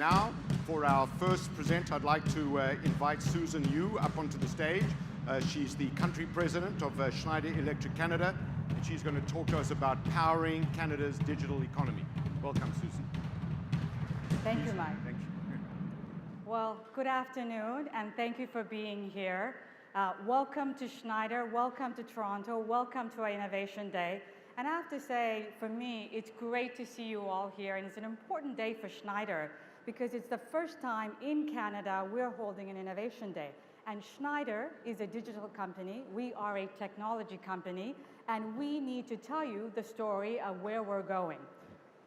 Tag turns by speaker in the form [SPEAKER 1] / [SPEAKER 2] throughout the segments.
[SPEAKER 1] Now, for our first present, I'd like to invite Susan Yu up onto the stage. She's the country president of Schneider Electric Canada, and she's going to talk to us about powering Canada's digital economy. Welcome, Susan.
[SPEAKER 2] Thank you, Mike.
[SPEAKER 1] Thank you.
[SPEAKER 2] Well, good afternoon, and thank you for being here. Welcome to Schneider, welcome to Toronto, welcome to our Innovation Day. And I have to say, for me, it's great to see you all here, and it's an important day for Schneider because it's the first time in Canada we're holding an Innovation Day. And Schneider is a digital company, we are a technology company, and we need to tell you the story of where we're going.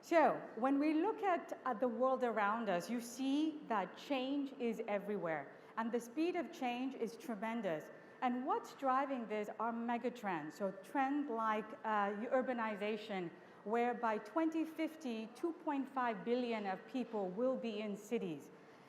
[SPEAKER 2] So, when we look at the world around us, you see that change is everywhere, and the speed of change is tremendous. And what's driving this are megatrends, so trends like urbanization, where by 2050, 2.5 billion of people will be in cities.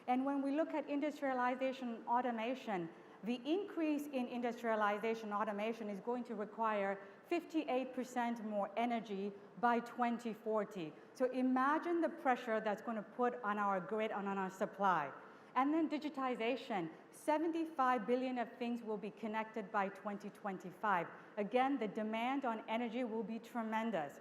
[SPEAKER 2] And when we look at industrialization and automation, the increase in industrialization and automation is going to require 58% more energy by 2040. So imagine the pressure that's going to put on our grid and on our supply. And then digitization, 75 billion of things will be connected by 2025. Again, the demand on energy will be tremendous.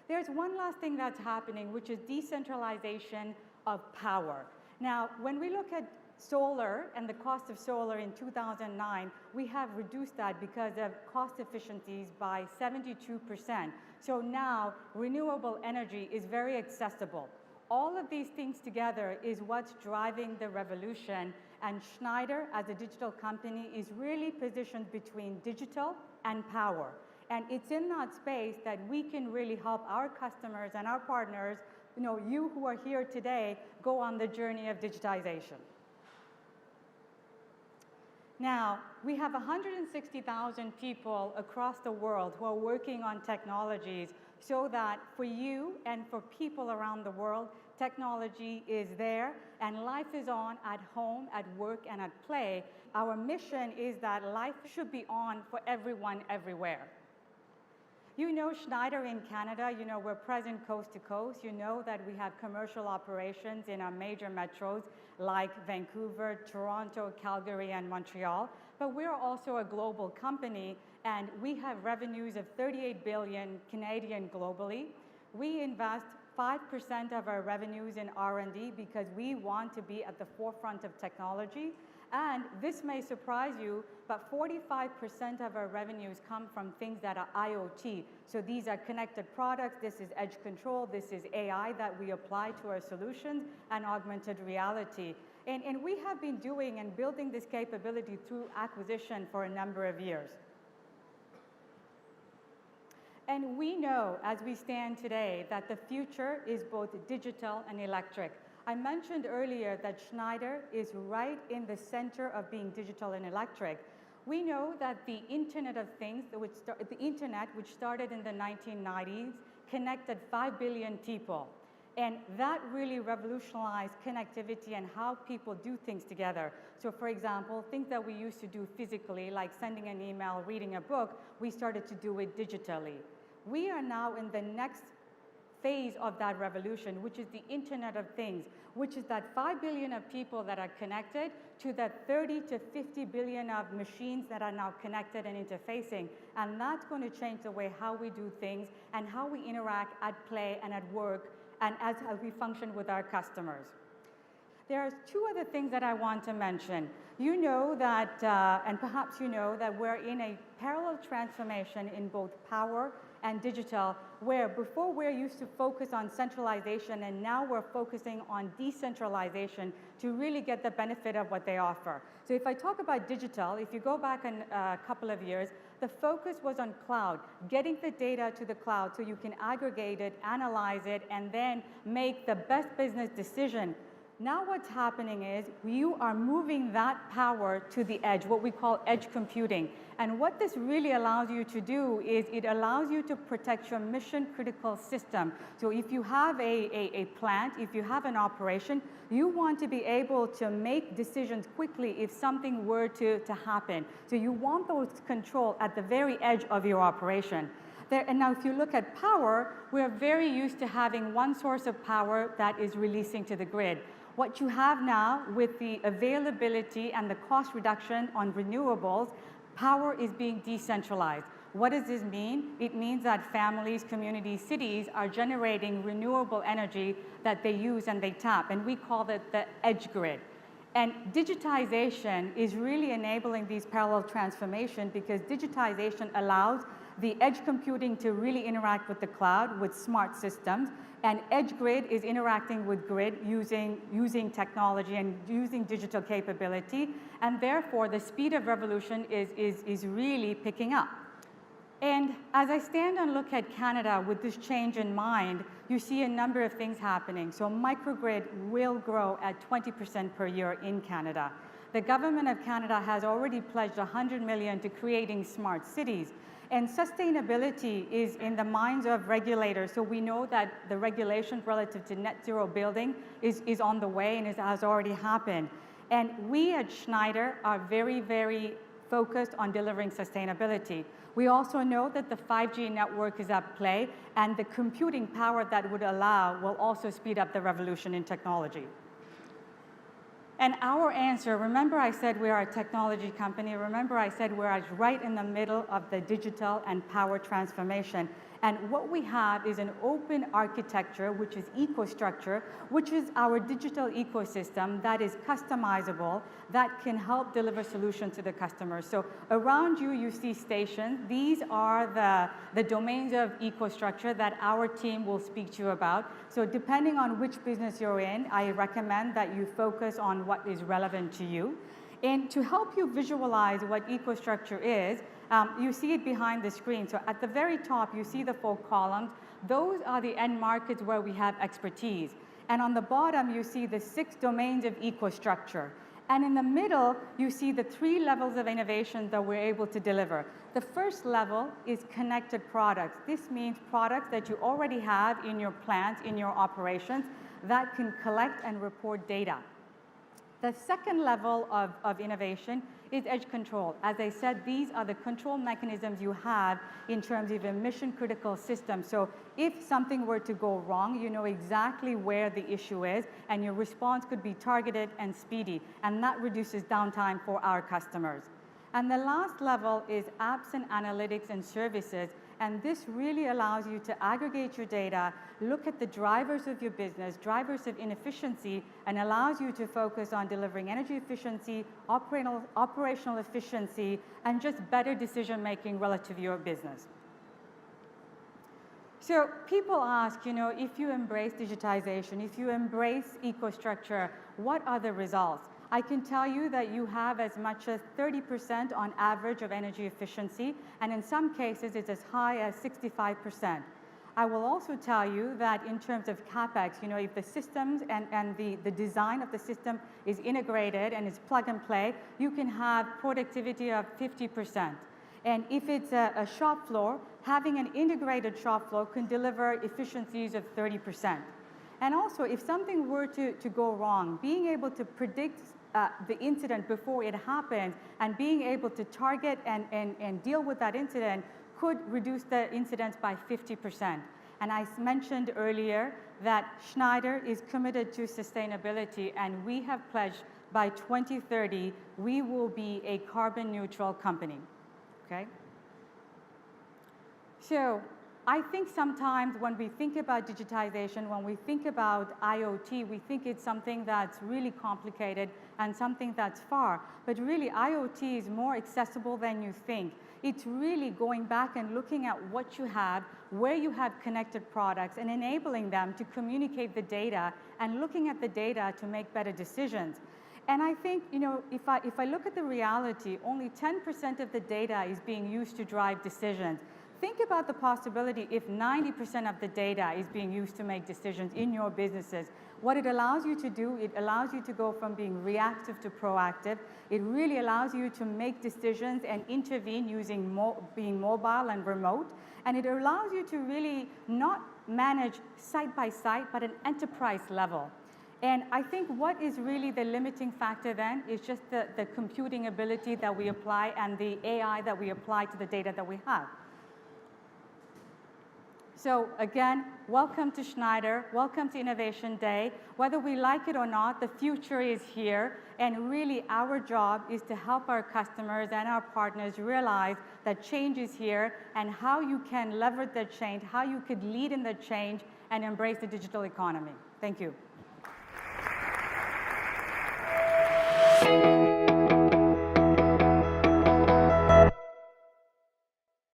[SPEAKER 2] There's one last thing that's happening, which is decentralization of power. Now, when we look at solar and the cost of solar in 2009, we have reduced that because of cost efficiencies by 72%. So now renewable energy is very accessible. All of these things together is what's driving the revolution, and Schneider, as a digital company, is really positioned between digital and power. And it's in that space that we can really help our customers and our partners, you who are here today, go on the journey of digitization. Now, we have 160,000 people across the world who are working on technologies so that for you and for people around the world, technology is there and life is on at home, at work, and at play. Our mission is that life should be on for everyone, everywhere. You know Schneider in Canada, we're present coast to coast. You know that we have commercial operations in our major metros like Vancouver, Toronto, Calgary, and Montreal. But we're also a global company, and we have revenues of 38 billion Canadian globally. We invest 5% of our revenues in R&D because we want to be at the forefront of technology. And this may surprise you, but 45% of our revenues come from things that are IoT. So these are connected products, this is edge control, this is AI that we apply to our solutions, and augmented reality. And we have been doing and building this capability through acquisition for a number of years. And we know, as we stand today, that the future is both digital and electric. I mentioned earlier that Schneider is right in the center of being digital and electric. We know that the Internet of Things, the Internet, which started in the 1990s, connected 5 billion people. And that really revolutionized connectivity and how people do things together. So for example, things that we used to do physically, like sending an email, reading a book, we started to do it digitally. We are now in the next phase of that revolution, which is the Internet of Things, which is that 5 billion of people that are connected to that 30 to 50 billion of machines that are now connected and interfacing. And that's going to change the way how we do things and how we interact at play and at work and as we function with our customers. There are two other things that I want to mention. You know that, and perhaps you know that we're in a parallel transformation in both power and digital, where before we're used to focus on centralization, and now we're focusing on decentralization to really get the benefit of what they offer. So if I talk about digital, if you go back a couple of years, the focus was on cloud, getting the data to the cloud so you can aggregate it, analyze it, and then make the best business decision. Now what's happening is you are moving that power to the edge, what we call edge computing. And what this really allows you to do is it allows you to protect your mission critical system. So if you have a plant, if you have an operation, you want to be able to make decisions quickly if something were to happen. So you want those control at the very edge of your operation. And now if you look at power, we're very used to having one source of power that is releasing to the grid. What you have now with the availability and the cost reduction on renewables, power is being decentralized. What does this mean? It means that families, communities, cities are generating renewable energy that they use and they tap, and we call it the edge grid. And digitization is really enabling these parallel transformations because digitization allows the edge computing to really interact with the cloud with smart systems, and edge grid is interacting with grid using technology and using digital capability, and therefore the speed of revolution is really picking up. And as I stand and look at Canada with this change in mind, you see a number of things happening. So microgrid will grow at 20% per year in Canada. The government of Canada has already pledged $100 million to creating smart cities. And sustainability is in the minds of regulators. So we know that the regulations relative to net zero building is on the way and has already happened. And we at Schneider are very, very focused on delivering sustainability. We also know that the 5G network is at play, and the computing power that would allow will also speed up the revolution in technology. And our answer, remember I said we are a technology company, remember I said we're right in the middle of the digital and power transformation. And what we have is an open architecture, which is EcoStruxure, which is our digital ecosystem that is customizable, that can help deliver solutions to the customers. So around you, you see stations. These are the domains of EcoStruxure that our team will speak to you about. So depending on which business you're in, I recommend that you focus on what is relevant to you. And to help you visualize what EcoStruxure is, you see it behind the screen. So at the very top, you see the 4 columns. Those are the end markets where we have expertise. And on the bottom, you see the 6 domains of EcoStruxure. And in the middle, you see the 3 levels of innovation that we're able to deliver. The first level is connected products. This means products that you already have in your plants, in your operations, that can collect and report data. The second level of innovation is edge control. As I said, these are the control mechanisms you have in terms of a mission-critical system. So if something were to go wrong, you know exactly where the issue is, and your response could be targeted and speedy, and that reduces downtime for our customers. And the last level is apps and analytics and services, and this really allows you to aggregate your data, look at the drivers of your business, drivers of inefficiency, and allows you to focus on delivering energy efficiency, operational efficiency, and just better decision-making relative to your business. So people ask, you know, if you embrace digitization, if you embrace EcoStruxure, what are the results? I can tell you that you have as much as 30% on average of energy efficiency, and in some cases it's as high as 65%. I will also tell you that in terms of CapEx, you know, if the systems and the design of the system is integrated and is plug and play, you can have productivity of 50%. And if it's a shop floor, having an integrated shop floor can deliver efficiencies of 30%. And also, if something were to go wrong, being able to predict the incident before it happens and being able to target and deal with that incident could reduce the incidents by 50%. And I mentioned earlier that Schneider is committed to sustainability, and we have pledged by 2030 we will be a carbon neutral company. Okay? So I think sometimes when we think about digitization, when we think about IoT, we think it's something that's really complicated and something that's far. But really, IoT is more accessible than you think. It's really going back and looking at what you have, where you have connected products, and enabling them to communicate the data and looking at the data to make better decisions. And I think, you know, if I look at the reality, only 10% of the data is being used to drive decisions. Think about the possibility if 90% of the data is being used to make decisions in your businesses. What it allows you to do, it allows you to go from being reactive to proactive. It really allows you to make decisions and intervene using being mobile and remote. And it allows you to really not manage site by site, but an enterprise level. And I think what is really the limiting factor then is just the computing ability that we apply and the AI that we apply to the data that we have. So again, welcome to Schneider, welcome to Innovation Day. Whether we like it or not, the future is here, and really our job is to help our customers and our partners realize that change is here and how you can leverage that change, how you could lead in that change and embrace the digital economy. Thank you.